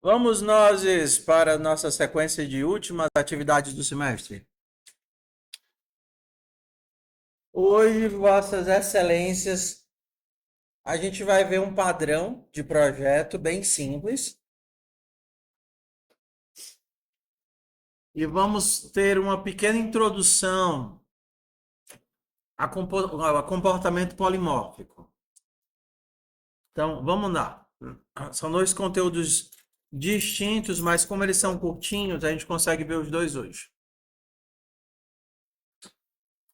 Vamos nós para a nossa sequência de últimas atividades do semestre. Hoje, Vossas Excelências, a gente vai ver um padrão de projeto bem simples e vamos ter uma pequena introdução a comportamento polimórfico. Então, vamos lá. São dois conteúdos distintos, mas como eles são curtinhos, a gente consegue ver os dois hoje.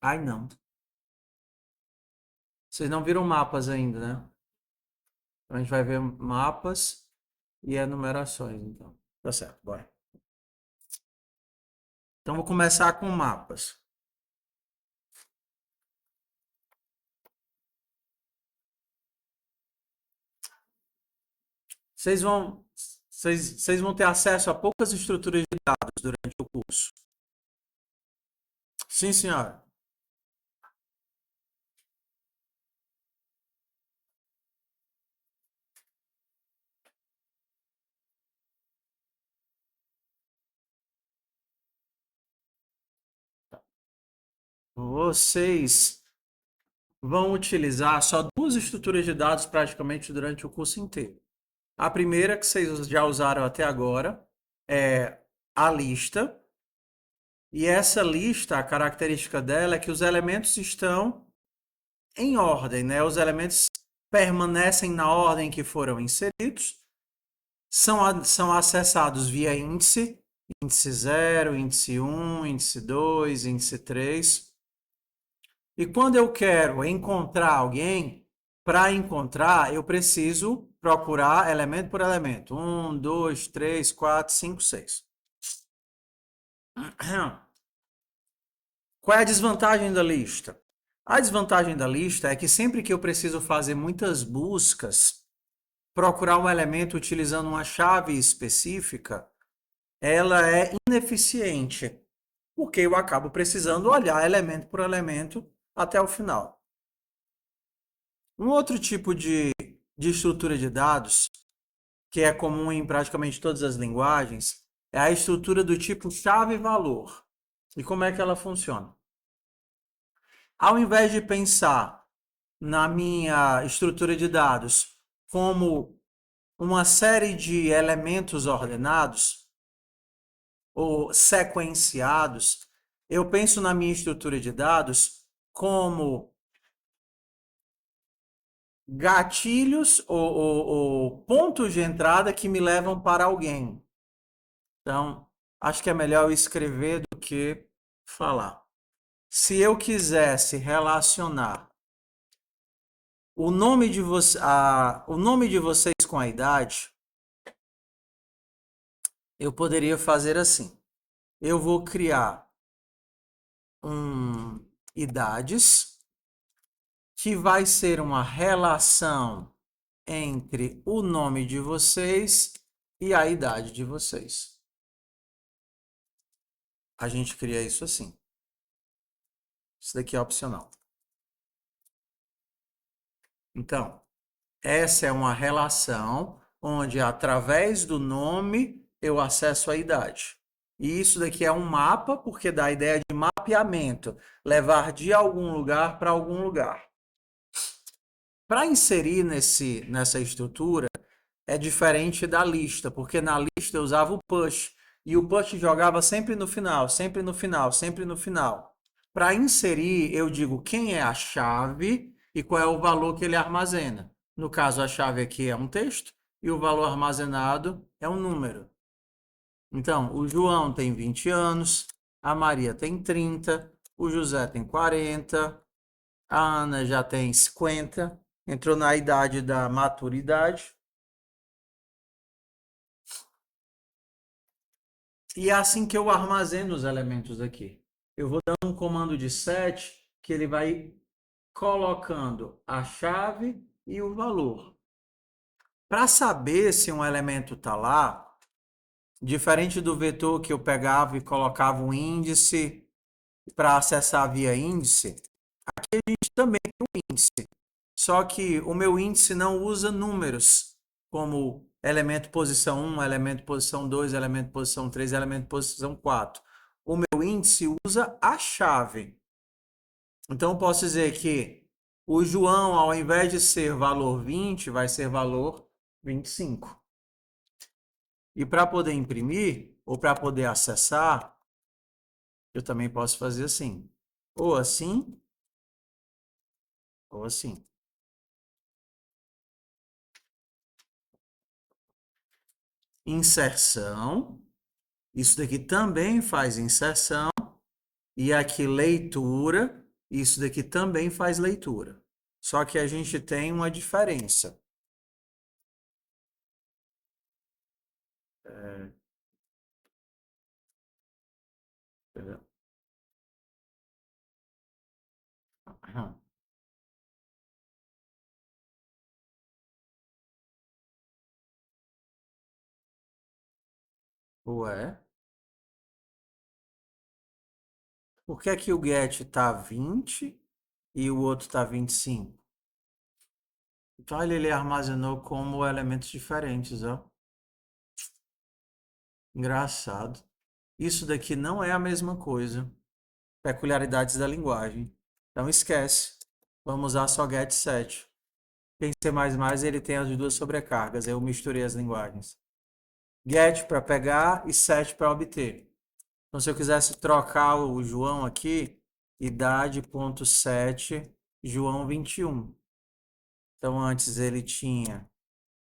Ai, não. Vocês não viram mapas ainda, né? A gente vai ver mapas e enumerações, então. Tá certo, bora. Então, vou começar com mapas. Vocês vão, vocês vão ter acesso a poucas estruturas de dados durante o curso. Sim, senhora. Vocês vão utilizar só duas estruturas de dados praticamente durante o curso inteiro. A primeira, que vocês já usaram até agora, é a lista. E essa lista, a característica dela é que os elementos estão em ordem, né? Os elementos permanecem na ordem que foram inseridos, são acessados via índice, índice 0, índice 1, índice 2, índice 3. E quando eu quero encontrar alguém, para encontrar, eu preciso procurar elemento por elemento. 1, 2, 3, 4, 5, 6. Qual é a desvantagem da lista? A desvantagem da lista é que sempre que eu preciso fazer muitas buscas, procurar um elemento utilizando uma chave específica, ela é ineficiente, porque eu acabo precisando olhar elemento por elemento até o final. Um outro tipo de estrutura de dados, que é comum em praticamente todas as linguagens, é a estrutura do tipo chave-valor. E como é que ela funciona? Ao invés de pensar na minha estrutura de dados como uma série de elementos ordenados ou sequenciados, eu penso na minha estrutura de dados como gatilhos ou pontos de entrada que me levam para alguém. Então, acho que é melhor eu escrever do que falar. Se eu quisesse relacionar o nome de vocês com a idade, eu poderia fazer assim. Eu vou criar idades, que vai ser uma relação entre o nome de vocês e a idade de vocês. A gente cria isso assim. Isso daqui é opcional. Então, essa é uma relação onde, através do nome, eu acesso a idade. E isso daqui é um mapa, porque dá a ideia de mapeamento, levar de algum lugar para algum lugar. Para inserir nessa estrutura, é diferente da lista, porque na lista eu usava o push, e o push jogava sempre no final, sempre no final, sempre no final. Para inserir, eu digo quem é a chave e qual é o valor que ele armazena. No caso, a chave aqui é um texto e o valor armazenado é um número. Então, o João tem 20 anos, a Maria tem 30, o José tem 40, a Ana já tem 50, entrou na idade da maturidade. E é assim que eu armazeno os elementos aqui. Eu vou dando um comando de set que ele vai colocando a chave e o valor. Para saber se um elemento está lá, diferente do vetor que eu pegava e colocava um índice para acessar via índice, aqui a gente também tem um índice. Só que o meu índice não usa números como elemento posição 1, elemento posição 2, elemento posição 3, elemento posição 4. O meu índice usa a chave. Então, eu posso dizer que o João, ao invés de ser valor 20, vai ser valor 25. E para poder imprimir, ou para poder acessar, eu também posso fazer assim. Ou assim, ou assim. Inserção. Isso daqui também faz inserção. E aqui leitura. Isso daqui também faz leitura. Só que a gente tem uma diferença. Ué, por que que o get está 20 e o outro está 25? Então ele armazenou como elementos diferentes, ó. Engraçado. Isso daqui não é a mesma coisa. Peculiaridades da linguagem. Então esquece. Vamos usar só get set. Em C++ ele tem as duas sobrecargas. Eu misturei as linguagens. Get para pegar e set para obter. Então se eu quisesse trocar o João aqui, idade.set João 21. Então antes ele tinha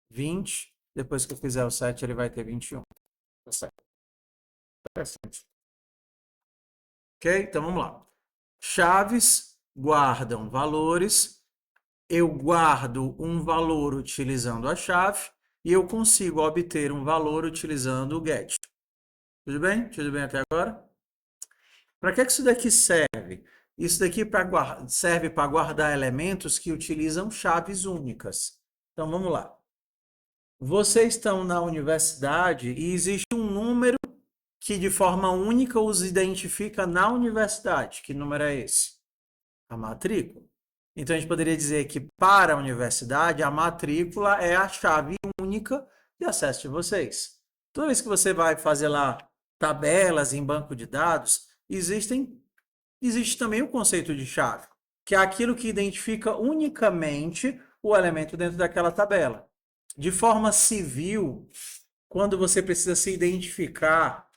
20, depois que eu fizer o set ele vai ter 21. Tá certo. Interessante. Ok? Então vamos lá. Chaves guardam valores. Eu guardo um valor utilizando a chave e eu consigo obter um valor utilizando o get. Tudo bem? Tudo bem até agora? Para que isso daqui serve? Isso daqui serve para guardar elementos que utilizam chaves únicas. Então vamos lá. Vocês estão na universidade e existe um número que de forma única os identifica na universidade. Que número é esse? A matrícula. Então a gente poderia dizer que para a universidade a matrícula é a chave única de acesso de vocês. Toda vez que você vai fazer lá tabelas em banco de dados, existe também o conceito de chave, que é aquilo que identifica unicamente o elemento dentro daquela tabela. De forma civil, quando você precisa se identificar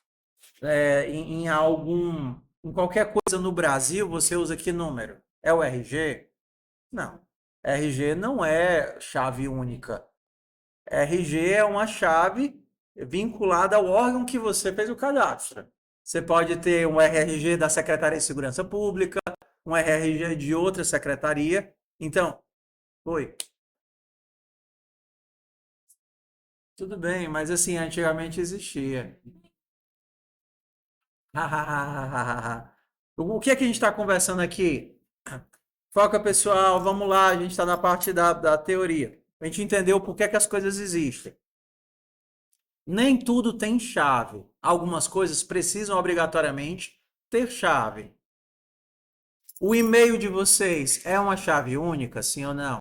em qualquer coisa no Brasil, você usa que número? É o RG? Não. RG não é chave única. RG é uma chave vinculada ao órgão que você fez o cadastro. Você pode ter um RRG da Secretaria de Segurança Pública, um RRG de outra secretaria. Então, oi. Tudo bem, mas assim, antigamente existia. O que é que a gente está conversando aqui? Foca, pessoal, vamos lá, a gente está na parte da teoria. A gente entendeu por que é que as coisas existem. Nem tudo tem chave. Algumas coisas precisam obrigatoriamente ter chave. O e-mail de vocês é uma chave única, sim ou não?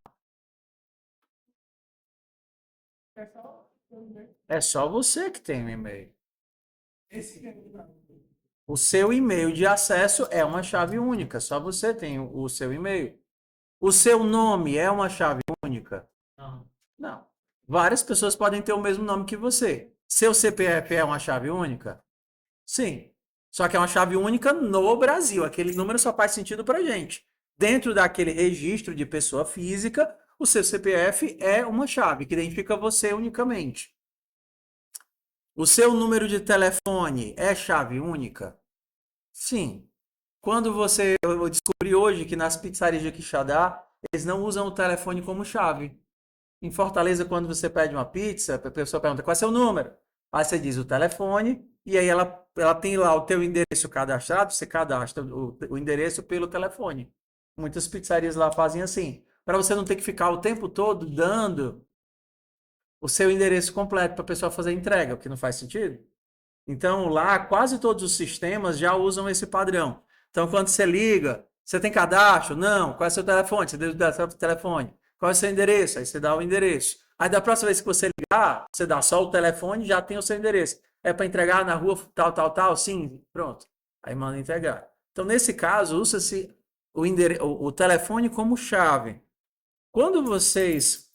É só você que tem um e-mail. O seu e-mail de acesso é uma chave única, só você tem o seu e-mail. O seu nome é uma chave única? Não. Várias pessoas podem ter o mesmo nome que você. Seu CPF é uma chave única? Sim. Só que é uma chave única no Brasil. Aquele número só faz sentido para gente. Dentro daquele registro de pessoa física, o seu CPF é uma chave que identifica você unicamente. O seu número de telefone é chave única? Sim. Eu descobri hoje que nas pizzarias de Quixadá, eles não usam o telefone como chave. Em Fortaleza, quando você pede uma pizza, a pessoa pergunta qual é seu número. Aí você diz o telefone e aí ela tem lá o teu endereço cadastrado, você cadastra o endereço pelo telefone. Muitas pizzarias lá fazem assim, para você não ter que ficar o tempo todo dando o seu endereço completo para a pessoa fazer a entrega, o que não faz sentido. Então lá quase todos os sistemas já usam esse padrão. Então quando você liga, você tem cadastro? Não. Qual é o seu telefone? Você deu o seu telefone. Qual é o seu endereço? Aí você dá o endereço. Aí da próxima vez que você ligar, você dá só o telefone, já tem o seu endereço. É para entregar na rua tal, tal, tal? Sim, pronto. Aí manda entregar. Então, nesse caso, usa-se o telefone como chave. Quando vocês,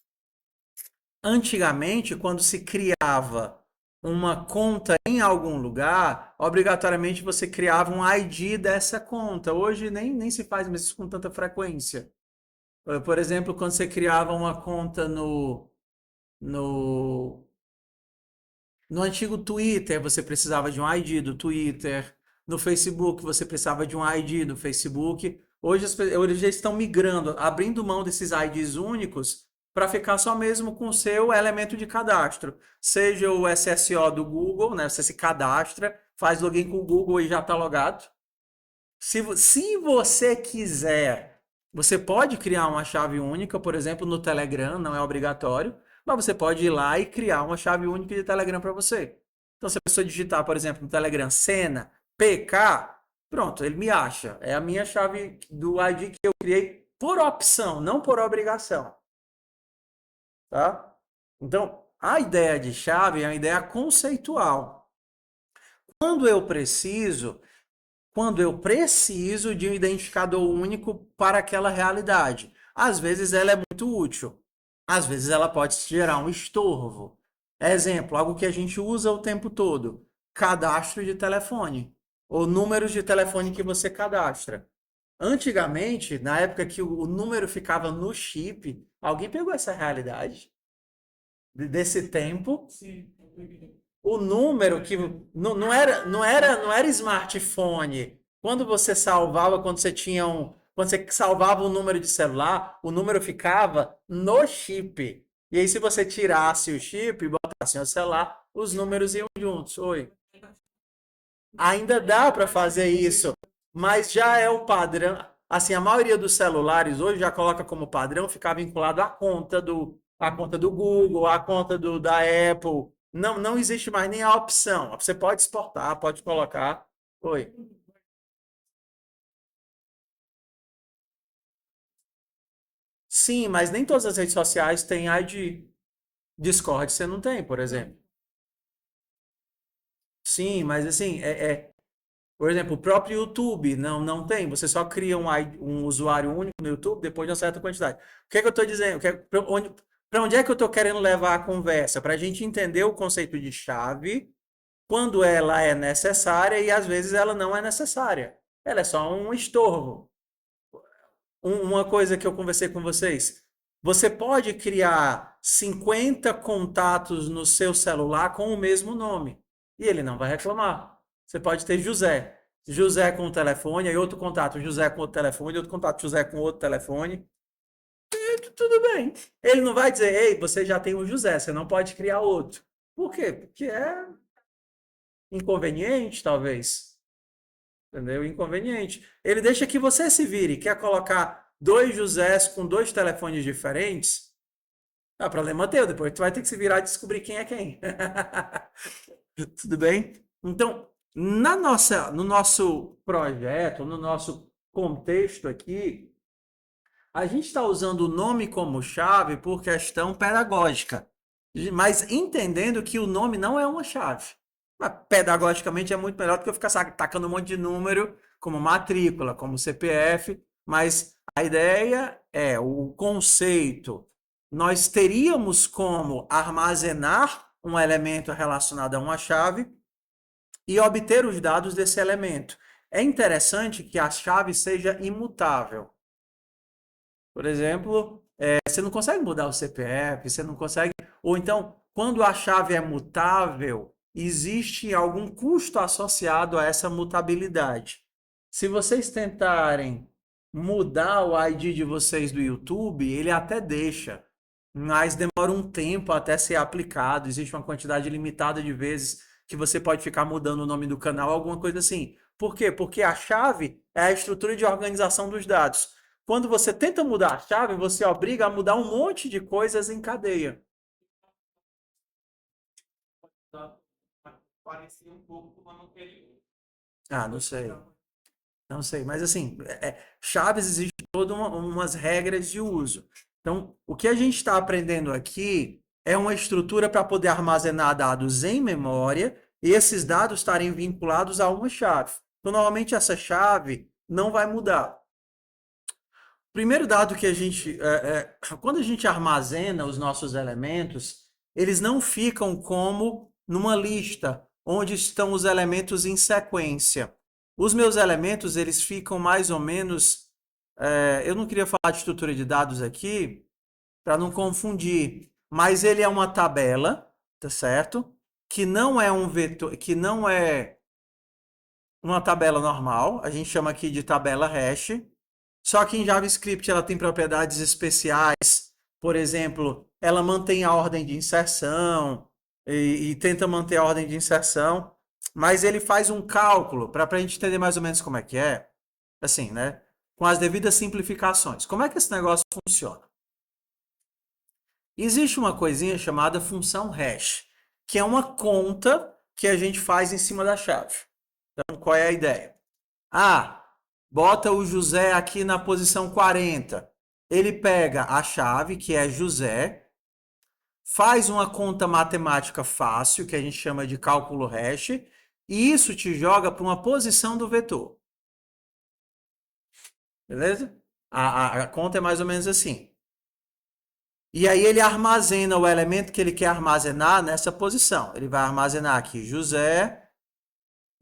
antigamente, quando se criava uma conta em algum lugar, obrigatoriamente você criava um ID dessa conta. Hoje nem se faz mais isso com tanta frequência. Por exemplo, quando você criava uma conta no, no antigo Twitter, você precisava de um ID do Twitter. No Facebook, você precisava de um ID do Facebook. Hoje já estão migrando, abrindo mão desses IDs únicos para ficar só mesmo com o seu elemento de cadastro. Seja o SSO do Google, né? Você se cadastra, faz login com o Google e já está logado. Se você quiser, você pode criar uma chave única, por exemplo, no Telegram, não é obrigatório, mas você pode ir lá e criar uma chave única de Telegram para você. Então, se a pessoa digitar, por exemplo, no Telegram Sena PK, pronto, ele me acha. É a minha chave do ID que eu criei por opção, não por obrigação, tá? Então, a ideia de chave é uma ideia conceitual. Quando eu preciso, quando eu preciso de um identificador único para aquela realidade. Às vezes ela é muito útil, às vezes ela pode gerar um estorvo. Exemplo, algo que a gente usa o tempo todo: cadastro de telefone, ou números de telefone que você cadastra. Antigamente, na época que o número ficava no chip, alguém pegou essa realidade desse tempo? Sim. O número que não era smartphone. Quando você salvava, quando você salvava o número de celular, o número ficava no chip. E aí, se você tirasse o chip e botasse no celular, os números iam juntos. Oi. Ainda dá para fazer isso, mas já é o padrão. Assim, a maioria dos celulares hoje já coloca como padrão ficar vinculado à conta do Google, à conta da Apple. Não existe mais nem a opção. Você pode exportar, pode colocar. Oi. Sim, mas nem todas as redes sociais têm ID. Discord você não tem, por exemplo. Sim, mas assim, por exemplo, o próprio YouTube não tem. Você só cria um usuário único no YouTube depois de uma certa quantidade. O que é que eu estou dizendo? Para onde é que eu estou querendo levar a conversa? Para a gente entender o conceito de chave, quando ela é necessária e às vezes ela não é necessária. Ela é só um estorvo. Uma coisa que eu conversei com vocês. Você pode criar 50 contatos no seu celular com o mesmo nome. E ele não vai reclamar. Você pode ter José. José com o telefone, aí outro contato, José com outro telefone, outro contato, José com outro telefone. E tudo bem. Ele não vai dizer, ei, você já tem um José, você não pode criar outro. Por quê? Porque é inconveniente, talvez. Entendeu? Inconveniente. Ele deixa que você se vire. Quer colocar dois Josés com dois telefones diferentes? Ah, problema teu. Depois tu vai ter que se virar e descobrir quem é quem. Tudo bem? Então, no nosso projeto, no nosso contexto aqui, a gente está usando o nome como chave por questão pedagógica, mas entendendo que o nome não é uma chave. Mas, pedagogicamente é muito melhor do que eu ficar tacando um monte de número, como matrícula, como CPF, mas a ideia é o conceito. Nós teríamos como armazenar um elemento relacionado a uma chave e obter os dados desse elemento. É interessante que a chave seja imutável. Por exemplo, você não consegue mudar o CPF, você não consegue. Ou então, quando a chave é mutável, existe algum custo associado a essa mutabilidade. Se vocês tentarem mudar o ID de vocês do YouTube, ele até deixa, mas demora um tempo até ser aplicado. Existe uma quantidade limitada de vezes que você pode ficar mudando o nome do canal, alguma coisa assim. Por quê? Porque a chave é a estrutura de organização dos dados. Quando você tenta mudar a chave, você obriga a mudar um monte de coisas em cadeia. Parecia um pouco com o anterior. Ah, não sei. Não sei. Mas assim, chaves existe todas umas regras de uso. Então, o que a gente está aprendendo aqui é uma estrutura para poder armazenar dados em memória e esses dados estarem vinculados a uma chave. Então, normalmente, essa chave não vai mudar. O primeiro dado que a gente, quando a gente armazena os nossos elementos, eles não ficam como numa lista, onde estão os elementos em sequência. Os meus elementos, eles ficam mais ou menos, eu não queria falar de estrutura de dados aqui, para não confundir, mas ele é uma tabela, tá certo? Que não é um vetor, que não é uma tabela normal, a gente chama aqui de tabela hash. Só que em JavaScript ela tem propriedades especiais, por exemplo, ela mantém a ordem de inserção e tenta manter a ordem de inserção, mas ele faz um cálculo para a gente entender mais ou menos como é que é, assim, né? Com as devidas simplificações. Como é que esse negócio funciona? Existe uma coisinha chamada função hash, que é uma conta que a gente faz em cima da chave. Então, qual é a ideia? Ah, bota o José aqui na posição 40. Ele pega a chave, que é José, faz uma conta matemática fácil, que a gente chama de cálculo hash, e isso te joga para uma posição do vetor. Beleza? A conta é mais ou menos assim. E aí ele armazena o elemento que ele quer armazenar nessa posição. Ele vai armazenar aqui José,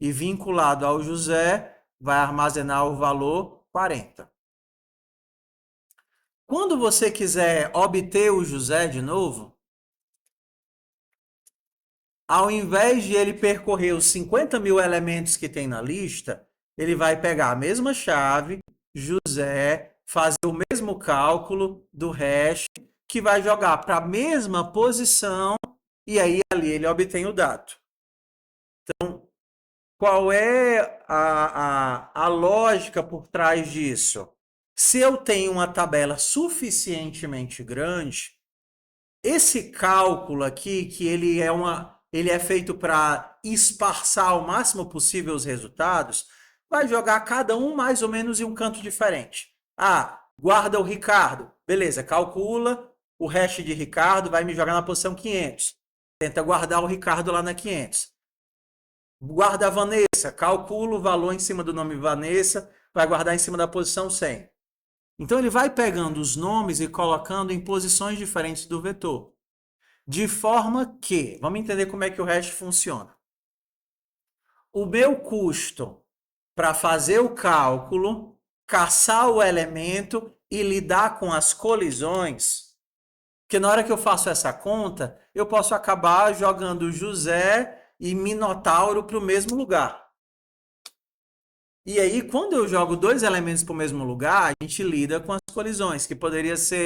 e vinculado ao José, vai armazenar o valor 40. Quando você quiser obter o José de novo, ao invés de ele percorrer os 50 mil elementos que tem na lista, ele vai pegar a mesma chave, José, fazer o mesmo cálculo do hash, que vai jogar para a mesma posição, e aí ali ele obtém o dado. Então, qual é a lógica por trás disso? Se eu tenho uma tabela suficientemente grande, esse cálculo aqui, que ele é feito para esparçar o máximo possível os resultados, vai jogar cada um mais ou menos em um canto diferente. Ah, guarda o Ricardo. Beleza, calcula o hash de Ricardo, vai me jogar na posição 500. Tenta guardar o Ricardo lá na 500. Guarda a Vanessa, calcula o valor em cima do nome Vanessa, vai guardar em cima da posição 100. Então ele vai pegando os nomes e colocando em posições diferentes do vetor. De forma que, vamos entender como é que o hash funciona. O meu custo para fazer o cálculo, caçar o elemento e lidar com as colisões, porque na hora que eu faço essa conta, eu posso acabar jogando José e Minotauro para o mesmo lugar. E aí, quando eu jogo dois elementos para o mesmo lugar, a gente lida com as colisões, que poderia ser,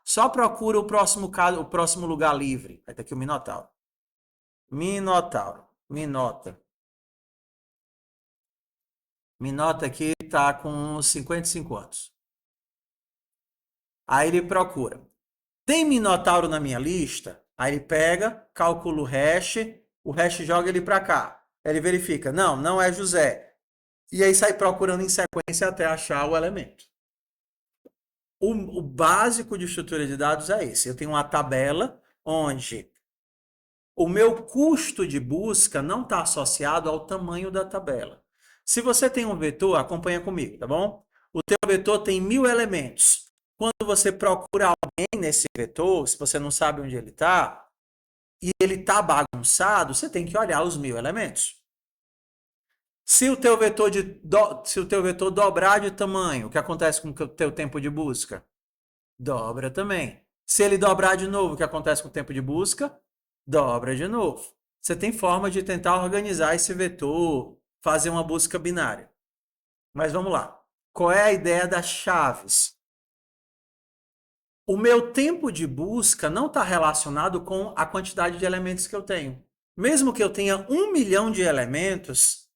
só procura o próximo lugar livre. Vai ter aqui o Minotauro. Minotauro. Minota. Minota aqui está com 55 anos. Aí ele procura. Tem Minotauro na minha lista? Aí ele pega, calcula o hash joga ele para cá. Aí ele verifica, não é José. E aí sai procurando em sequência até achar o elemento. O básico de estrutura de dados é esse. Eu tenho uma tabela onde o meu custo de busca não está associado ao tamanho da tabela. Se você tem um vetor, acompanha comigo, tá bom? O teu vetor tem 1000 elementos. Quando você procura alguém nesse vetor, se você não sabe onde ele está, e ele está bagunçado, você tem que olhar os 1000 elementos. Se o teu vetor dobrar de tamanho, o que acontece com o teu tempo de busca? Dobra também. Se ele dobrar de novo, o que acontece com o tempo de busca? Dobra de novo. Você tem forma de tentar organizar esse vetor, fazer uma busca binária. Mas vamos lá. Qual é a ideia das chaves? O meu tempo de busca não está relacionado com a quantidade de elementos que eu tenho. Mesmo que eu tenha 1 milhão de elementos,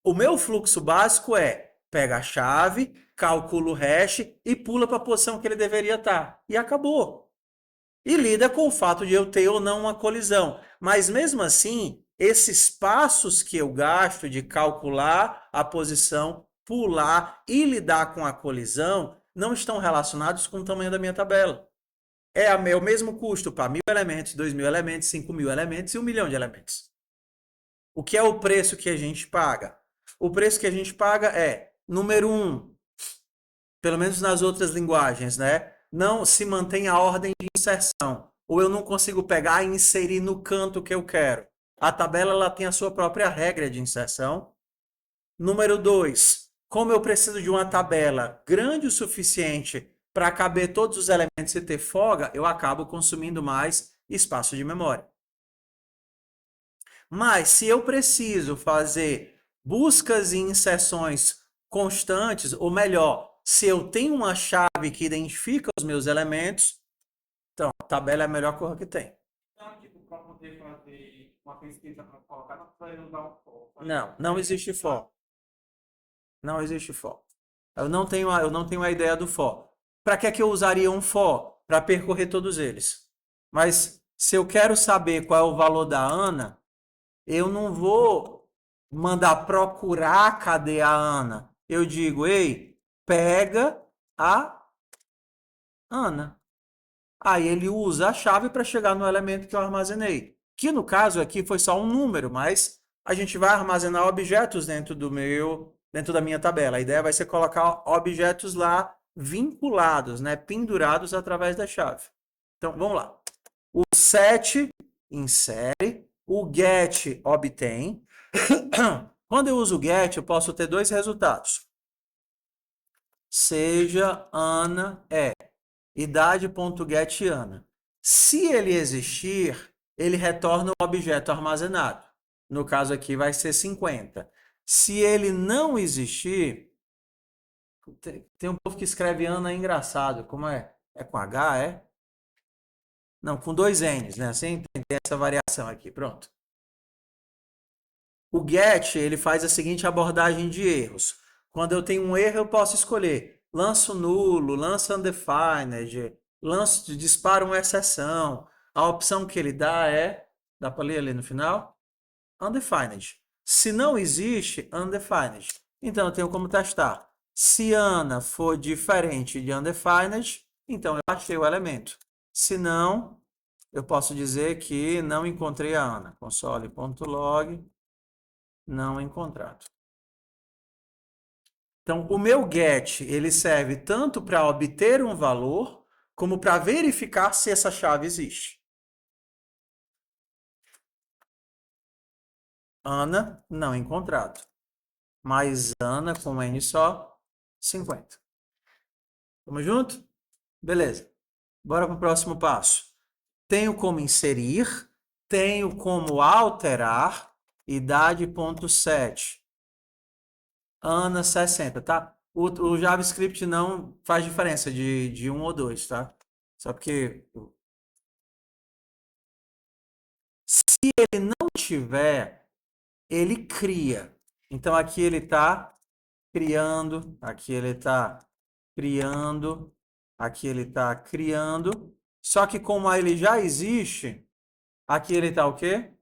o meu fluxo básico é pega a chave, calcula o hash e pula para a posição que ele deveria estar. E acabou. E lida com o fato de eu ter ou não uma colisão. Mas mesmo assim, esses passos que eu gasto de calcular a posição, pular e lidar com a colisão não estão relacionados com o tamanho da minha tabela. É o mesmo custo para 1.000 elementos, 2.000 elementos, 5.000 elementos e 1 milhão de elementos. O que é o preço que a gente paga? O preço que a gente paga é, número um, pelo menos nas outras linguagens, né? Não se mantém a ordem de inserção. Ou eu não consigo pegar e inserir no canto que eu quero. A tabela ela tem a sua própria regra de inserção. Número 2, como eu preciso de uma tabela grande o suficiente para caber todos os elementos e ter folga, eu acabo consumindo mais espaço de memória. Mas se eu preciso fazer buscas e inserções constantes, ou melhor, se eu tenho uma chave que identifica os meus elementos, então a tabela é a melhor coisa que tem. Então, tipo, para poder fazer uma pesquisa para colocar, não precisa usar um for. Não, não existe for. Não existe for. Eu não tenho a ideia do for. Para que é que eu usaria um for? Para percorrer todos eles. Mas se eu quero saber qual é o valor da Ana, eu não vou mandar procurar cadê a Ana. Eu digo, ei, pega a Ana. Aí ele usa a chave para chegar no elemento que eu armazenei. Que no caso aqui foi só um número, mas a gente vai armazenar objetos dentro da minha tabela. A ideia vai ser colocar objetos lá vinculados, né, pendurados através da chave. Então, vamos lá. O set insere, o get obtém. Quando eu uso o get, eu posso ter dois resultados. Seja Ana é idade.getAna. Se ele existir, ele retorna o objeto armazenado. No caso aqui vai ser 50. Se ele não existir, tem um povo que escreve Ana engraçado. Como é? É com H, é? Não, com dois N's, né? Assim tem essa variação aqui. Pronto. O get, ele faz a seguinte abordagem de erros. Quando eu tenho um erro, eu posso escolher lanço nulo, lanço undefined, lanço, disparo uma exceção. A opção que ele dá é, dá para ler ali no final? Undefined. Se não existe, undefined. Então eu tenho como testar. Se Ana for diferente de undefined, então eu achei o elemento. Se não, eu posso dizer que não encontrei a Ana. Console.log não encontrado. Então, o meu get, ele serve tanto para obter um valor, como para verificar se essa chave existe. Ana, não encontrado. Mais Ana, com N só, 50. Tamo junto? Beleza. Bora para o próximo passo. Tenho como inserir, tenho como alterar, idade.set. Ana 60, tá? O JavaScript não faz diferença de um ou dois, tá? Só porque se ele não tiver, ele cria. Então aqui ele está criando, aqui ele está criando, aqui ele está criando. Só que como ele já existe, aqui ele está o quê?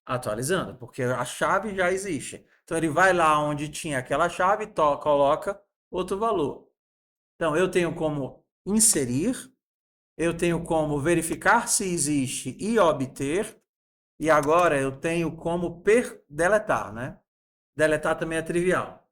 Atualizando, porque a chave já existe. Então ele vai lá onde tinha aquela chave, coloca outro valor. Então eu tenho como inserir, eu tenho como verificar se existe e obter, e agora eu tenho como deletar, né? Deletar também é trivial.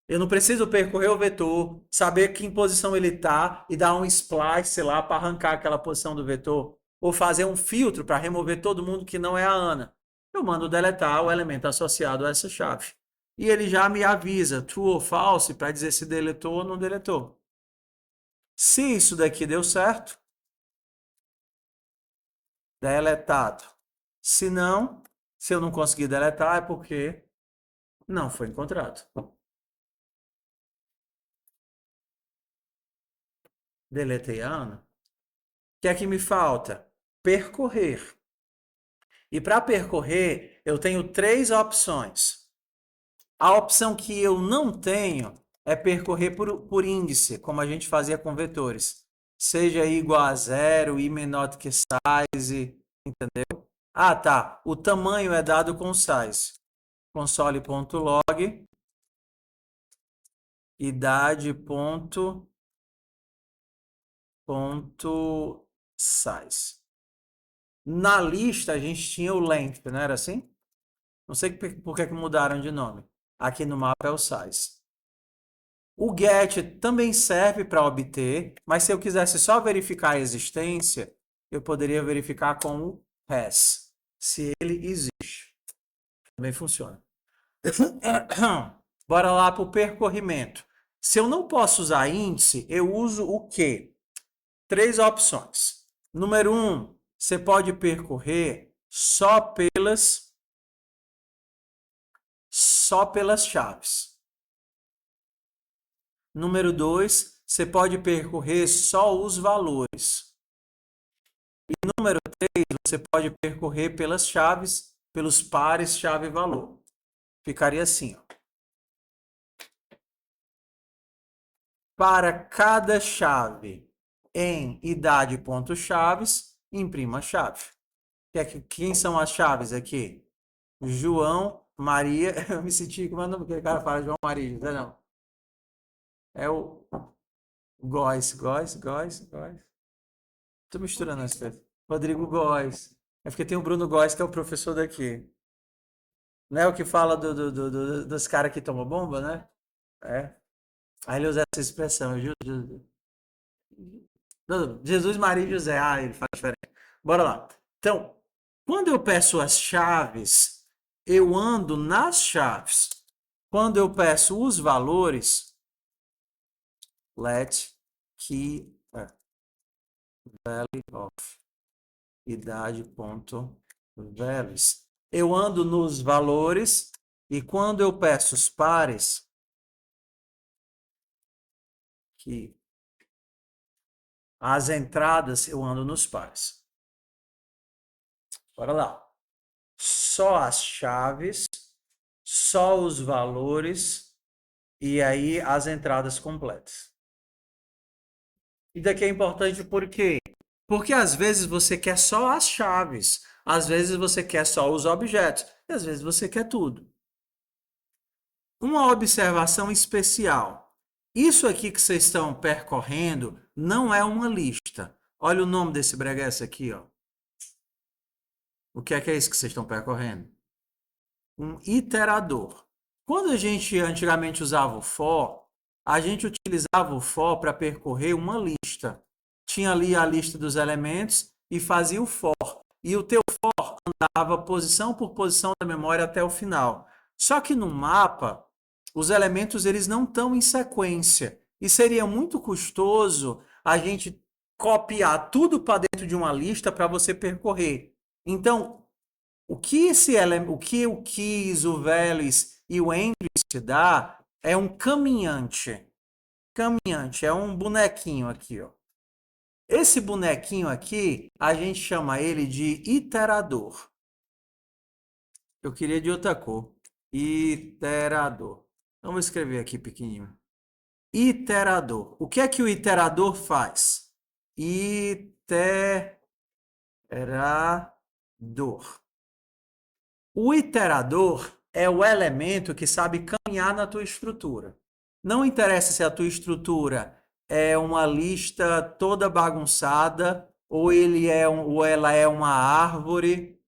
Eu não preciso percorrer o vetor, saber que em posição ele está e dar um splice lá para arrancar aquela posição do vetor. Ou fazer um filtro para remover todo mundo que não é a Ana. Eu mando deletar o elemento associado a essa chave. E ele já me avisa true ou false para dizer se deletou ou não deletou. Se isso daqui deu certo, deletado. Se não, se eu não conseguir deletar, é porque não foi encontrado. Deletei a Ana. O que é que me falta? Percorrer. E para percorrer, eu tenho três opções. A opção que eu não tenho é percorrer por índice, como a gente fazia com vetores. Seja igual a zero, i menor do que size, entendeu? Ah, tá. O tamanho é dado com size. Console.log idade. ponto size. Na lista a gente tinha o length, não era assim? Não sei por que mudaram de nome. Aqui no mapa é o size. O get também serve para obter, mas se eu quisesse só verificar a existência, eu poderia verificar com o has, se ele existe. Também funciona. Bora lá para o percorrimento. Se eu não posso usar índice, eu uso o quê? 3 opções. Número 1, você pode percorrer só pelas chaves. Número 2, você pode percorrer só os valores. E número 3, você pode percorrer pelas chaves, pelos pares chave-valor. Ficaria assim, ó. Para cada chave em idade.chaves, imprima a chave. Quem são as chaves aqui? João, Maria. Eu me senti como é o nome que o cara fala, João Maria, José não. É o Góes. Tô misturando as coisas. Rodrigo Góes. É porque tem o Bruno Góes, que é o professor daqui. Não é o que fala dos caras que tomam bomba, né? É. Aí ele usa essa expressão. Jesus, Maria e José. Ah, ele faz diferente. Bora lá. Então, quando eu peço as chaves, eu ando nas chaves. Quando eu peço os valores, let key value of idade.values. Eu ando nos valores e quando eu peço os pares, que as entradas eu ando nos pares. Bora lá. Só as chaves, só os valores e aí as entradas completas. E daqui é importante por quê? Porque às vezes você quer só as chaves, às vezes você quer só os objetos, e às vezes você quer tudo. Uma observação especial. Isso aqui que vocês estão percorrendo não é uma lista. Olha o nome desse breguês aqui, ó. O que é isso que vocês estão percorrendo? Um iterador. Quando a gente antigamente usava o for, a gente utilizava o for para percorrer uma lista. Tinha ali a lista dos elementos e fazia o for. E o teu for andava posição por posição da memória até o final. Só que no mapa, os elementos eles não estão em sequência. E seria muito custoso a gente copiar tudo para dentro de uma lista para você percorrer. Então, o que o keys, o values e o entries te dá é um caminhante. Caminhante, é um bonequinho aqui, ó. Esse bonequinho aqui, a gente chama ele de iterador. Eu queria de outra cor. Iterador. Então, vou escrever aqui pequenininho. Iterador. O que é que o iterador faz? Iterador. O iterador é o elemento que sabe caminhar na tua estrutura. Não interessa se a tua estrutura é uma lista toda bagunçada ou ela é uma árvore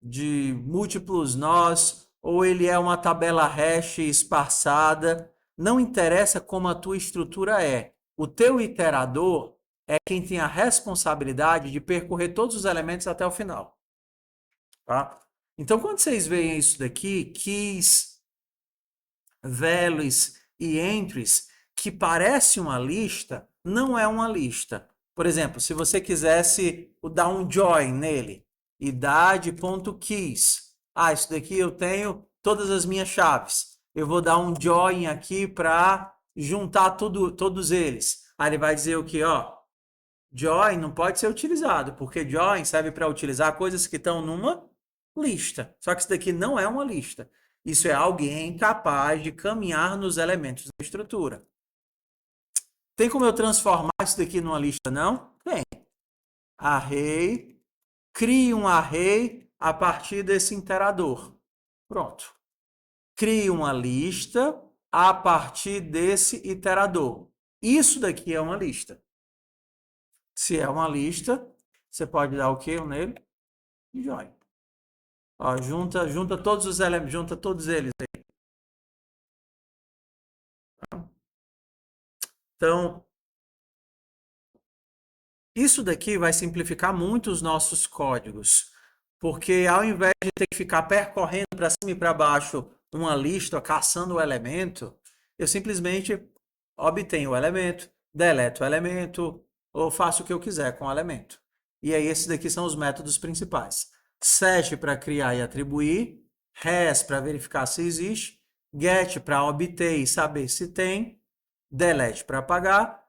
de múltiplos nós ou ele é uma tabela hash esparçada. Não interessa como a tua estrutura é. O teu iterador é quem tem a responsabilidade de percorrer todos os elementos até o final. Tá? Então, quando vocês veem isso daqui, keys, values e entries, que parece uma lista, não é uma lista. Por exemplo, se você quisesse dar um join nele, idade.keys. Ah, isso daqui eu tenho todas as minhas chaves. Eu vou dar um join aqui para juntar todos eles. Aí ele vai dizer o que, ó? Join não pode ser utilizado, porque join serve para utilizar coisas que estão numa lista. Só que isso daqui não é uma lista. Isso é alguém capaz de caminhar nos elementos da estrutura. Tem como eu transformar isso daqui numa lista, não? Tem. Array. Crie um array a partir desse iterador. Pronto. Crie uma lista a partir desse iterador. Isso daqui é uma lista. Se é uma lista, você pode dar o OK nele e join. Ó, junta todos os elementos, junta todos eles aí. Então, isso daqui vai simplificar muito os nossos códigos, porque ao invés de ter que ficar percorrendo para cima e para baixo uma lista, caçando o elemento, eu simplesmente obtenho o elemento, deleto o elemento, ou faço o que eu quiser com o elemento. E aí esses daqui são os métodos principais. Set para criar e atribuir, res para verificar se existe, get para obter e saber se tem, delete para apagar,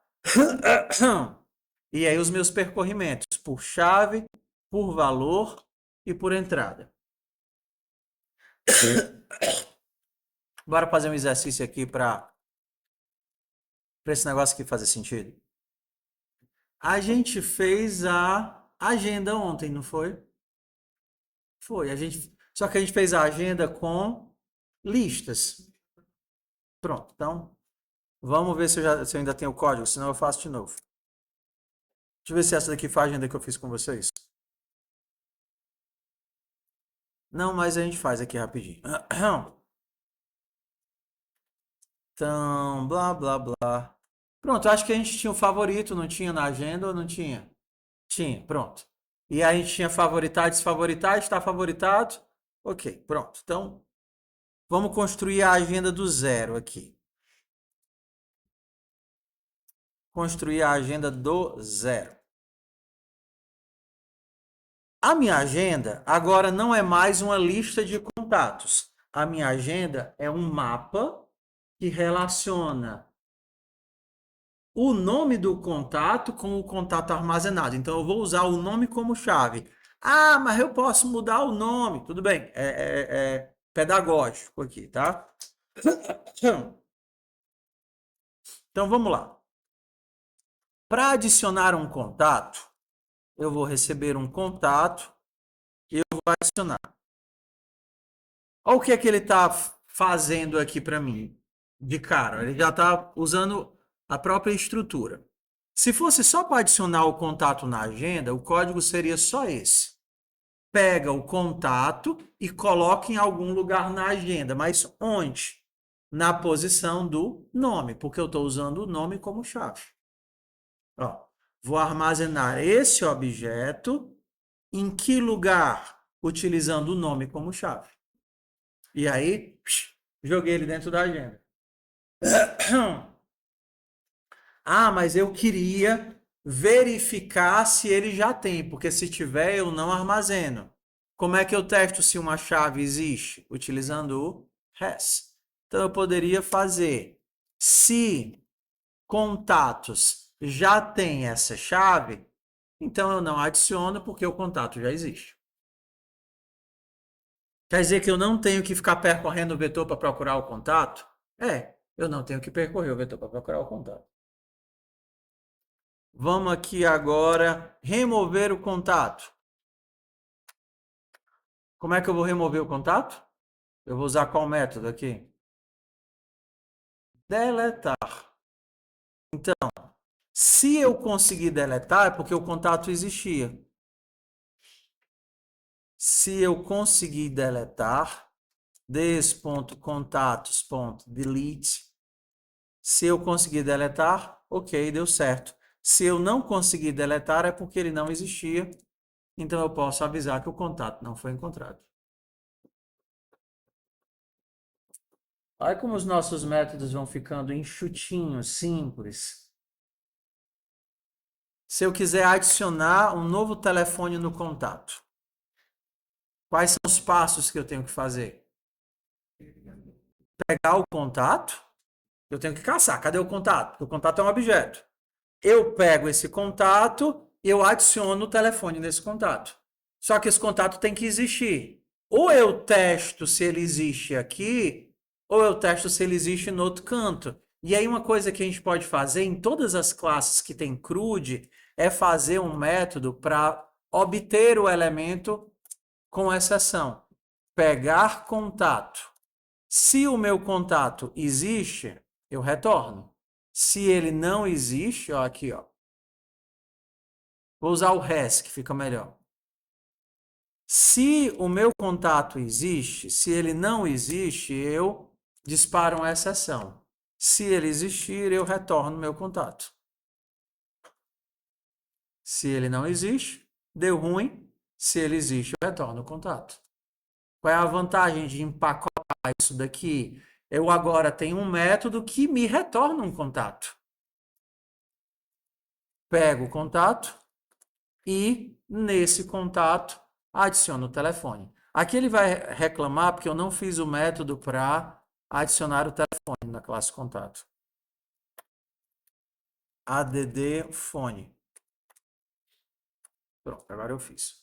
e aí os meus percorrimentos por chave, por valor e por entrada. Bora fazer um exercício aqui para esse negócio aqui fazer sentido. A gente fez a agenda ontem, não foi? Foi. Só que a gente fez a agenda com listas. Pronto. Então, vamos ver se eu ainda tenho o código, senão eu faço de novo. Deixa eu ver se essa daqui foi a agenda que eu fiz com vocês. Não, mas a gente faz aqui rapidinho. Então, blá, blá, blá. Pronto, acho que a gente tinha um favorito, não tinha na agenda ou não tinha? Tinha, pronto. E aí a gente tinha favoritado, desfavoritado, está favoritado. Ok, pronto. Então, vamos construir a agenda do zero aqui. Construir a agenda do zero. A minha agenda agora não é mais uma lista de contatos. A minha agenda é um mapa que relaciona o nome do contato com o contato armazenado. Então, eu vou usar o nome como chave. Ah, mas eu posso mudar o nome. Tudo bem, é pedagógico aqui, tá? Então, vamos lá. Para adicionar um contato, eu vou receber um contato e eu vou adicionar. Olha o que é que ele está fazendo aqui para mim, de cara. Ele já está usando a própria estrutura. Se fosse só para adicionar o contato na agenda, o código seria só esse. Pega o contato e coloca em algum lugar na agenda. Mas onde? Na posição do nome, porque eu estou usando o nome como chave. Ó, vou armazenar esse objeto em que lugar? Utilizando o nome como chave. E aí, joguei ele dentro da agenda. Ah, mas eu queria verificar se ele já tem, porque se tiver, eu não armazeno. Como é que eu testo se uma chave existe? Utilizando o res. Então, eu poderia fazer se contatos já tem essa chave, então eu não adiciono porque o contato já existe. Quer dizer que eu não tenho que ficar percorrendo o vetor para procurar o contato? Eu não tenho que percorrer o vetor para procurar o contato. Vamos aqui agora remover o contato. Como é que eu vou remover o contato? Eu vou usar qual método aqui? Deletar. Então, se eu conseguir deletar, é porque o contato existia. Se eu conseguir deletar, des.contatos.delete. Se eu conseguir deletar, ok, deu certo. Se eu não conseguir deletar, é porque ele não existia. Então, eu posso avisar que o contato não foi encontrado. Olha como os nossos métodos vão ficando enxutinhos, simples. Se eu quiser adicionar um novo telefone no contato, quais são os passos que eu tenho que fazer? Pegar o contato, eu tenho que caçar. Cadê o contato? Porque o contato é um objeto. Eu pego esse contato e eu adiciono o telefone nesse contato. Só que esse contato tem que existir. Ou eu testo se ele existe aqui, ou eu testo se ele existe no outro canto. E aí uma coisa que a gente pode fazer em todas as classes que tem CRUD é fazer um método para obter o elemento com exceção. Pegar contato. Se o meu contato existe, eu retorno. Se ele não existe, ó, aqui, ó, Vou usar o RES, que fica melhor. Se o meu contato existe, se ele não existe, eu disparo uma exceção. Se ele existir, eu retorno meu contato. Se ele não existe, deu ruim. Se ele existe, eu retorno o contato. Qual é a vantagem de empacotar isso daqui? Eu agora tenho um método que me retorna um contato. Pego o contato e, nesse contato, adiciono o telefone. Aqui ele vai reclamar porque eu não fiz o método para adicionar o telefone na classe contato. ADD fone. Pronto, agora eu fiz.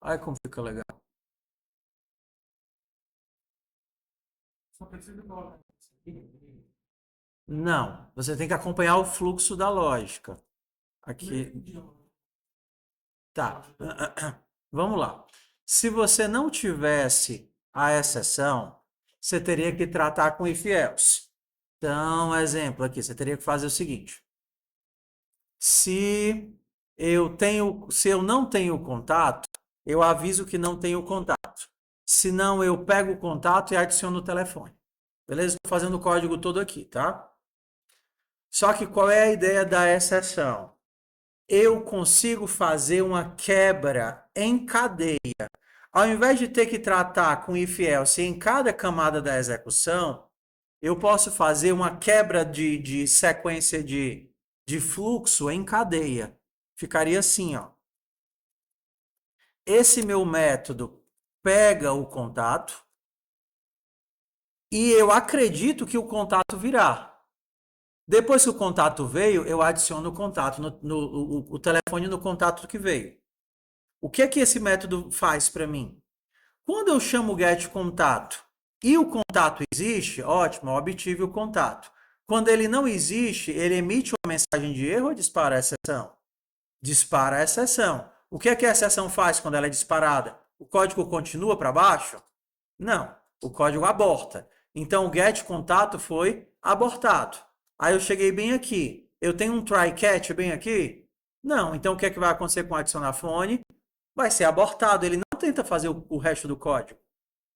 Olha como fica legal. Só preciso colocar. Não, você tem que acompanhar o fluxo da lógica. Aqui, tá. Vamos lá. Se você não tivesse a exceção, você teria que tratar com if else. Então, exemplo aqui, você teria que fazer o seguinte: se eu não tenho contato, eu aviso que não tenho contato. Se não, eu pego o contato e adiciono o telefone. Beleza? Estou fazendo o código todo aqui, tá? Só que qual é a ideia da exceção? Eu consigo fazer uma quebra em cadeia. Ao invés de ter que tratar com if else em cada camada da execução, eu posso fazer uma quebra de sequência de fluxo em cadeia. Ficaria assim, ó. Esse meu método pega o contato e eu acredito que o contato virá. Depois que o contato veio, eu adiciono o contato, o telefone no contato que veio. O que é que esse método faz para mim? Quando eu chamo o get contato e o contato existe, ótimo, eu obtive o contato. Quando ele não existe, ele emite uma mensagem de erro ou dispara a exceção? Dispara a exceção. O que é que a exceção faz quando ela é disparada? O código continua para baixo? Não, o código aborta. Então o get contato foi abortado. Aí eu cheguei bem aqui. Eu tenho um try catch bem aqui? Não. Então o que é que vai acontecer com o adicionar fone? Vai ser abortado. Ele não tenta fazer o resto do código.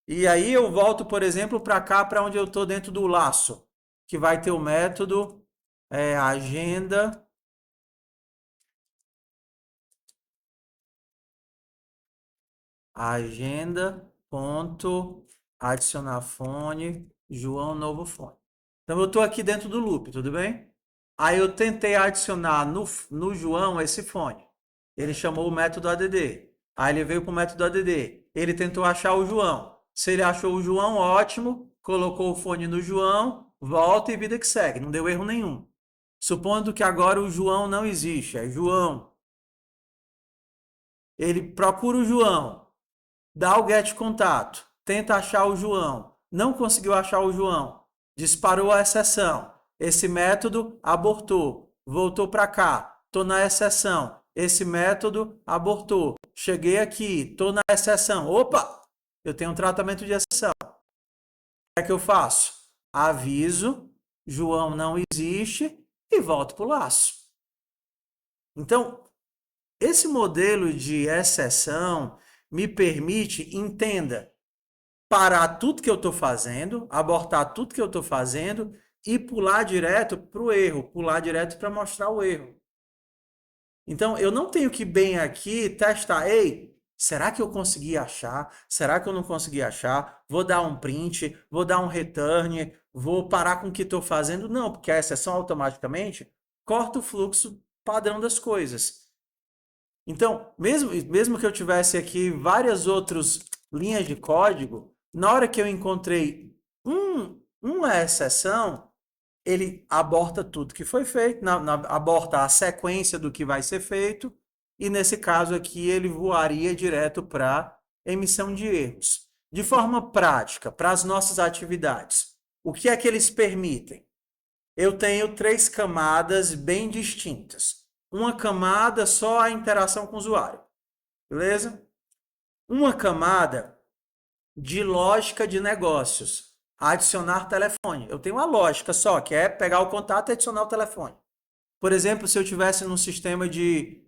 E aí eu volto, por exemplo, para cá, para onde eu estou dentro do laço, que vai ter o método agenda. Agenda, ponto, adicionar fone, João, novo fone. Então eu estou aqui dentro do loop, tudo bem? Aí eu tentei adicionar no João esse fone. Ele chamou o método add. Aí ele veio para o método add. Ele tentou achar o João. Se ele achou o João, ótimo. Colocou o fone no João, volta e vida que segue. Não deu erro nenhum. Supondo que agora o João não existe. É João. Ele procura o João. Dá o get contato. Tenta achar o João. Não conseguiu achar o João. Disparou a exceção. Esse método abortou. Voltou para cá. Estou na exceção. Esse método abortou. Cheguei aqui. Estou na exceção. Opa! Eu tenho um tratamento de exceção. O que é que eu faço? Aviso. João não existe. E volto para o laço. Então, esse modelo de exceção me permite, entenda, parar tudo que eu estou fazendo, abortar tudo que eu estou fazendo e pular direto para o erro, pular direto para mostrar o erro. Então, eu não tenho que bem aqui testar, ei, será que eu consegui achar? Será que eu não consegui achar? Vou dar um print, vou dar um return, vou parar com o que estou fazendo? Não, porque a exceção automaticamente corta o fluxo padrão das coisas. Então, mesmo que eu tivesse aqui várias outras linhas de código, na hora que eu encontrei uma exceção, ele aborta tudo que foi feito, aborta a sequência do que vai ser feito, e nesse caso aqui ele voaria direto para emissão de erros. De forma prática, para as nossas atividades, o que é que eles permitem? Eu tenho 3 camadas bem distintas. Uma camada só a interação com o usuário, beleza? Uma camada de lógica de negócios. Adicionar telefone. Eu tenho uma lógica só, que é pegar o contato e adicionar o telefone. Por exemplo, se eu tivesse num sistema de...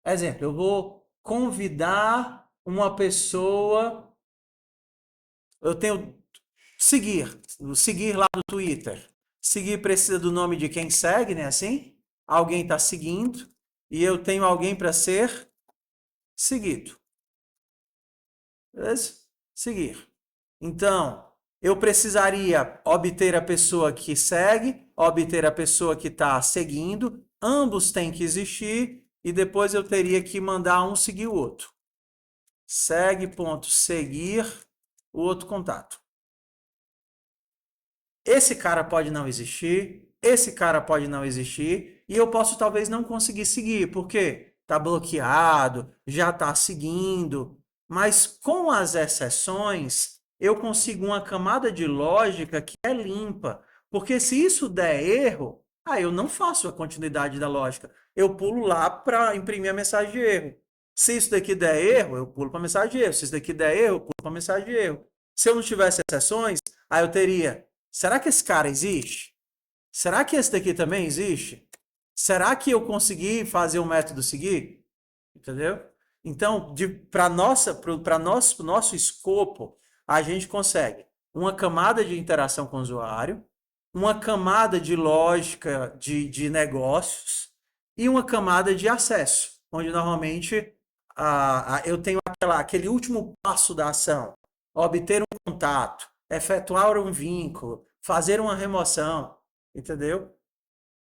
Exemplo, eu vou convidar uma pessoa, eu tenho seguir lá no Twitter. Seguir precisa do nome de quem segue, né? Assim, alguém está seguindo e eu tenho alguém para ser seguido. Beleza? Seguir. Então, eu precisaria obter a pessoa que segue, obter a pessoa que está seguindo, ambos têm que existir e depois eu teria que mandar um seguir o outro. Segue.seguir o outro contato. Esse cara pode não existir, esse cara pode não existir, e eu posso talvez não conseguir seguir, porque está bloqueado, já está seguindo, mas com as exceções, eu consigo uma camada de lógica que é limpa, porque se isso der erro, aí eu não faço a continuidade da lógica, eu pulo lá para imprimir a mensagem de erro. Se isso daqui der erro, eu pulo para a mensagem de erro. Se isso daqui der erro, eu pulo para a mensagem de erro. Se eu não tivesse exceções, aí eu teria: será que esse cara existe? Será que esse daqui também existe? Será que eu consegui fazer o método seguir? Entendeu? Então, para nosso escopo, a gente consegue uma camada de interação com o usuário, uma camada de lógica de negócios e uma camada de acesso, onde normalmente eu tenho aquele último passo da ação: obter um contato, efetuar um vínculo, fazer uma remoção, entendeu?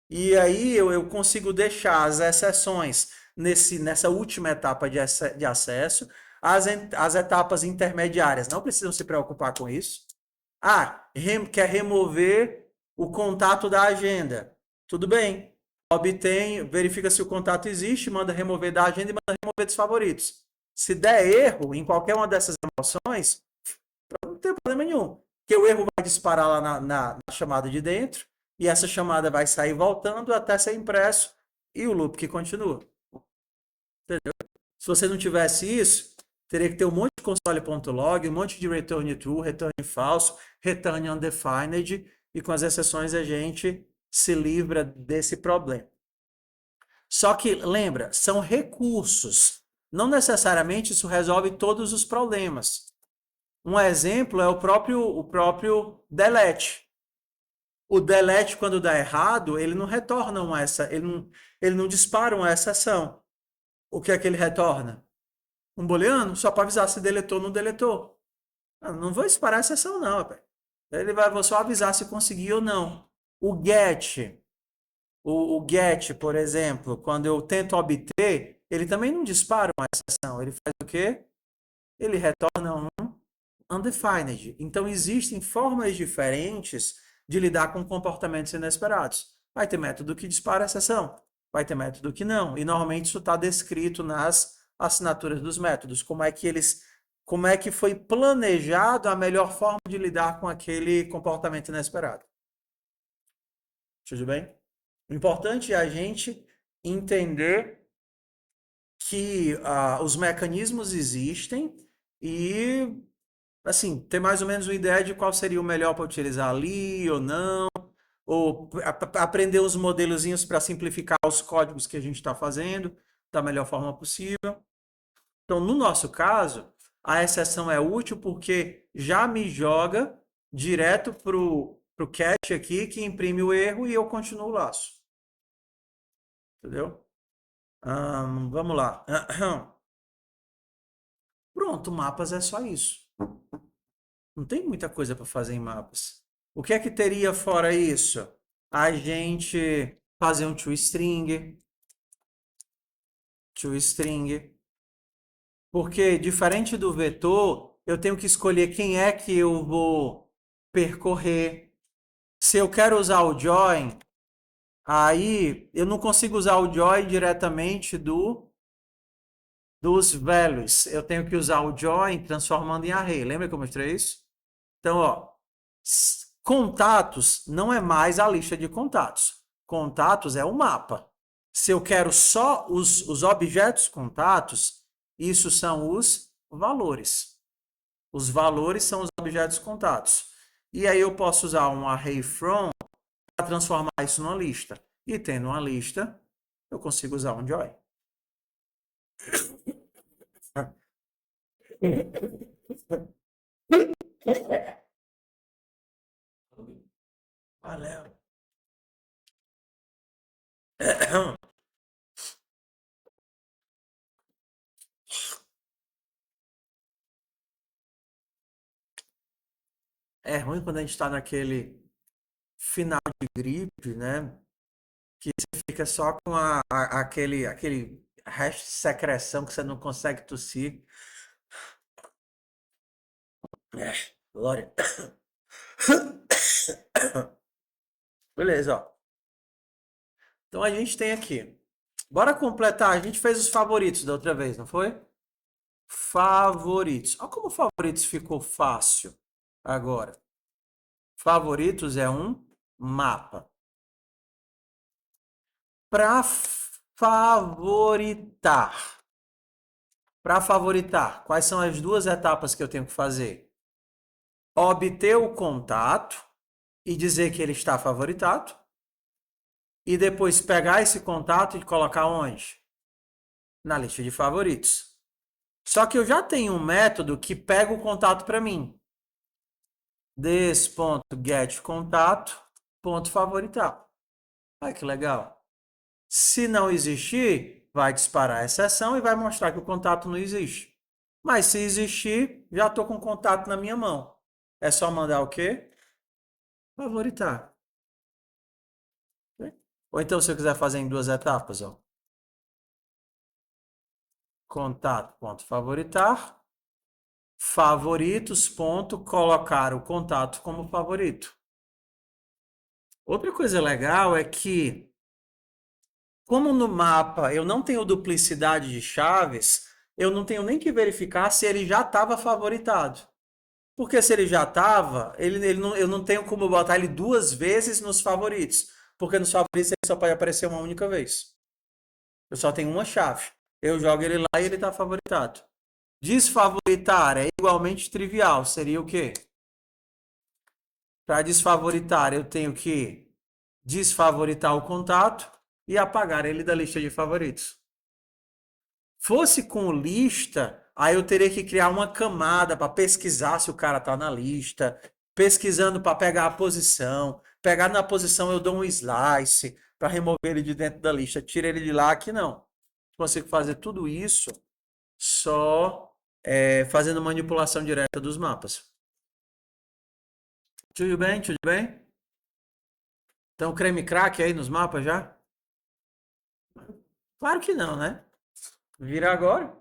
E aí eu consigo deixar as exceções nessa última etapa de acesso, as etapas intermediárias não precisam se preocupar com isso. Quer remover o contato da agenda. Tudo bem. Verifica se o contato existe, manda remover da agenda e manda remover dos favoritos. Se der erro em qualquer uma dessas emoções, não tem problema nenhum. Porque o erro vai disparar lá na chamada de dentro, e essa chamada vai sair voltando até ser impresso, e o loop que continua. Entendeu? Se você não tivesse isso, teria que ter um monte de console.log, um monte de return true, return falso, return undefined, e com as exceções a gente se livra desse problema. Só que, lembra, são recursos. Não necessariamente isso resolve todos os problemas. Um exemplo é o próprio delete. O delete, quando dá errado, ele não retorna ele não dispara uma exceção. O que é que ele retorna? Um booleano, só para avisar se deletou ou não deletou. Não vou disparar a exceção, não, rapaz. Ele vai só avisar se conseguiu ou não. O get, por exemplo, quando eu tento obter, ele também não dispara uma exceção. Ele faz o quê? Ele retorna um undefined. Então, existem formas diferentes de lidar com comportamentos inesperados. Vai ter método que dispara a exceção, vai ter método que não. E normalmente isso está descrito nas assinaturas dos métodos, como é que foi planejado a melhor forma de lidar com aquele comportamento inesperado. Tudo bem? O importante é a gente entender que os mecanismos existem e, assim, ter mais ou menos uma ideia de qual seria o melhor para utilizar ali ou não, ou aprender os modelozinhos para simplificar os códigos que a gente está fazendo da melhor forma possível. Então, no nosso caso, a exceção é útil porque já me joga direto para o cache aqui, que imprime o erro e eu continuo o laço. Entendeu? Vamos lá. Pronto, mapas é só isso. Não tem muita coisa para fazer em mapas. O que é que teria fora isso? A gente fazer um toString. Porque, diferente do vetor, eu tenho que escolher quem é que eu vou percorrer. Se eu quero usar o join, aí eu não consigo usar o join diretamente dos values. Eu tenho que usar o join transformando em array. Lembra que eu mostrei isso? Então, ó, contatos não é mais a lista de contatos. Contatos é o mapa. Se eu quero só os objetos contatos, isso são os valores. Os valores são os objetos contatos. E aí eu posso usar um array from para transformar isso numa lista. E tendo uma lista, eu consigo usar um join. Valeu. É ruim quando a gente está naquele final de gripe, né? Que você fica só com aquele resto de secreção que você não consegue tossir. Glória. Beleza, ó. Então a gente tem aqui. Bora completar. A gente fez os favoritos da outra vez, não foi? Favoritos. Olha como favoritos ficou fácil agora. Favoritos é um mapa. Para favoritar. Para favoritar, quais são as duas etapas que eu tenho que fazer? Obter o contato e dizer que ele está favoritado. E depois pegar esse contato e colocar onde? Na lista de favoritos. Só que eu já tenho um método que pega o contato para mim. This.getContato.favoritar. Olha que legal. Se não existir, vai disparar a exceção e vai mostrar que o contato não existe. Mas se existir, já estou com o contato na minha mão. É só mandar o quê? Favoritar. Ou então, se eu quiser fazer em duas etapas, ó. Contato.favoritar. Favoritos. Colocar o contato como favorito. Outra coisa legal é que, como no mapa eu não tenho duplicidade de chaves, eu não tenho nem que verificar se ele já estava favoritado. Porque se ele já estava, eu não tenho como botar ele duas vezes nos favoritos. Porque nos favoritos ele só pode aparecer uma única vez. Eu só tenho uma chave. Eu jogo ele lá e ele está favoritado. Desfavoritar é igualmente trivial. Seria o quê? Para desfavoritar, eu tenho que desfavoritar o contato e apagar ele da lista de favoritos. Fosse com lista, aí eu teria que criar uma camada para pesquisar se o cara está na lista, pesquisando para pegar a posição. Pegar na posição eu dou um slice para remover ele de dentro da lista. Tira ele de lá, aqui não. Consigo fazer tudo isso só fazendo manipulação direta dos mapas. Tudo bem? Tudo bem? Então, creme crack aí nos mapas já? Claro que não, né? Vira agora.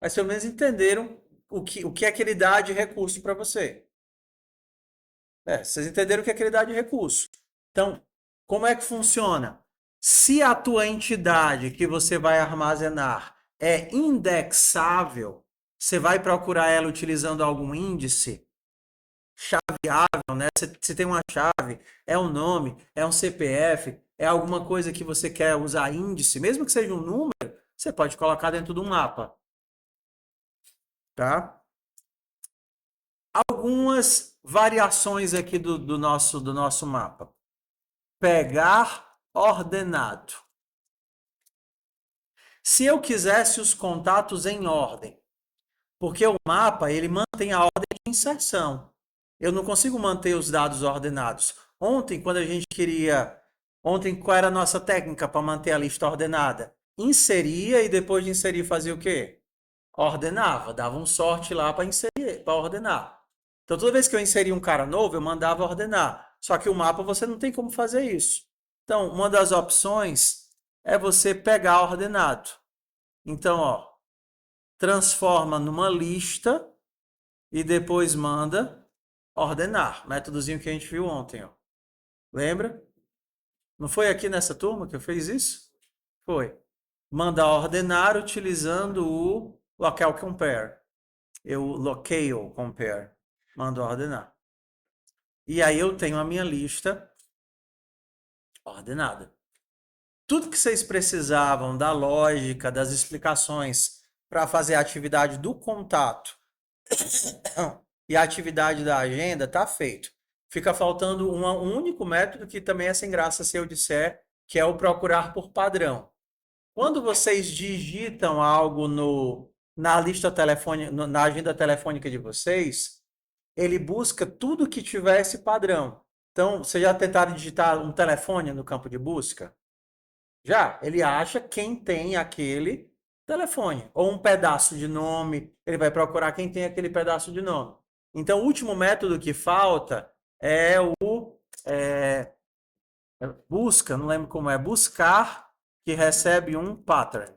Mas pelo menos entenderam o que é que ele dá de recurso para você. Vocês entenderam o que é que ele dá de recurso. Então, como é que funciona? Se a tua entidade que você vai armazenar é indexável, você vai procurar ela utilizando algum índice chaveável, né? Você tem uma chave, é um nome, é um CPF, é alguma coisa que você quer usar índice, mesmo que seja um número, você pode colocar dentro do mapa. Tá? Algumas variações aqui do nosso mapa. Pegar ordenado. Se eu quisesse os contatos em ordem, porque o mapa ele mantém a ordem de inserção. Eu não consigo manter os dados ordenados. Ontem, quando a gente queria... Ontem, qual era a nossa técnica para manter a lista ordenada? Inseria e depois de inserir fazia o quê? Ordenava. Dava um sorte lá para inserir, para ordenar. Então, toda vez que eu inseria um cara novo, eu mandava ordenar. Só que o mapa você não tem como fazer isso. Então, uma das opções é você pegar ordenado. Então, ó, transforma numa lista e depois manda ordenar. Métodozinho que a gente viu ontem, ó. Lembra? Não foi aqui nessa turma que eu fiz isso? Foi. Manda ordenar utilizando o local compare. Locale compare. Mando ordenar. E aí eu tenho a minha lista ordenada. Tudo que vocês precisavam da lógica, das explicações para fazer a atividade do contato e a atividade da agenda, está feito. Fica faltando um único método que também é sem graça se eu disser, que é o procurar por padrão. Quando vocês digitam algo na lista telefônica, na agenda telefônica de vocês, ele busca tudo que tivesse padrão. Então, vocês já tentaram digitar um telefone no campo de busca? Já, ele acha quem tem aquele telefone. Ou um pedaço de nome, ele vai procurar quem tem aquele pedaço de nome. Então, o último método que falta é o busca, não lembro como é, buscar, que recebe um pattern,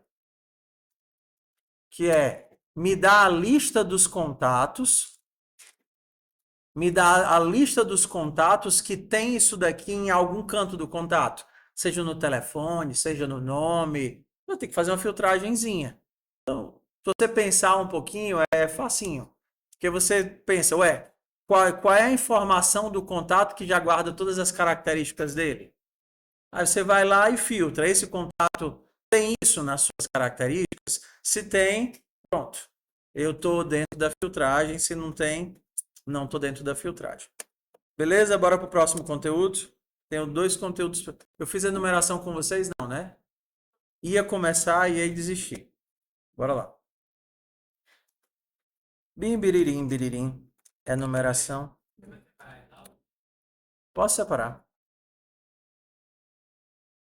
que é me dá a lista dos contatos, me dá a lista dos contatos que tem isso daqui em algum canto do contato, seja no telefone, seja no nome. Eu tenho que fazer uma filtragenzinha. Se você pensar um pouquinho, é facinho. Porque você pensa, ué, qual é a informação do contato que já guarda todas as características dele? Aí você vai lá e filtra. Esse contato tem isso nas suas características? Se tem, pronto. Eu estou dentro da filtragem. Se não tem, não estou dentro da filtragem. Beleza? Bora para o próximo conteúdo. Tenho 2 conteúdos. Eu fiz a enumeração com vocês? Não, né? Ia começar e aí desistir. Bora lá. Bim, biririm, biririm. É numeração. Posso separar.